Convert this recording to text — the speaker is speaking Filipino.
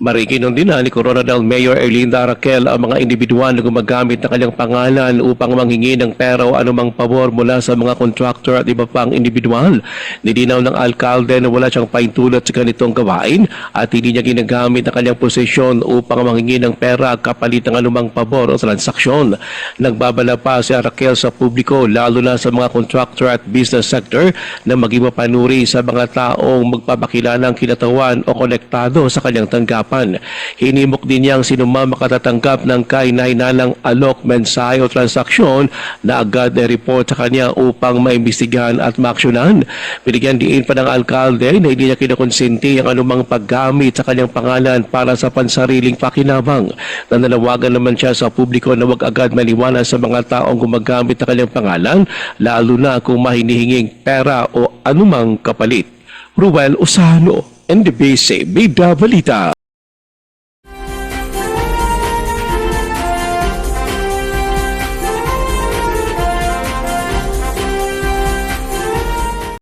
Marikinon din ni Coronadal Mayor Erlinda Raquel ang mga individual na gumagamit ng kanyang pangalan upang manghingi ng pera o anumang pabor mula sa mga contractor at iba pang individual. Nilinaw ng alkalde na wala siyang paintulot sa ganitong gawain at hindi niya ginagamit ang kanyang posisyon upang manghingi ng pera kapalit ng anumang pabor o transaksyon. Nagbabala pa si Raquel sa publiko lalo na sa mga contractor at business sector na maging mapanuri sa mga taong magpapakilanang kinatawan o konektado sa kanyang tanggapan. Hinimok din niyang sinumang makatatanggap ng kahinahinalang alok, mensahe o transaksyon na agad na report sa kanya upang maimbestigahan at maaksyonan. Binigyan diin pa ng alkalde na hindi niya kinakonsenti ang anumang paggamit sa kanyang pangalan para sa pansariling pakinabang. Nananawagan naman siya sa publiko na huwag agad maniwala sa mga taong gumagamit ng kanyang pangalan, lalo na kung mahinihinging pera o anumang kapalit. Ruel Usano, NDBC, Bida Balita.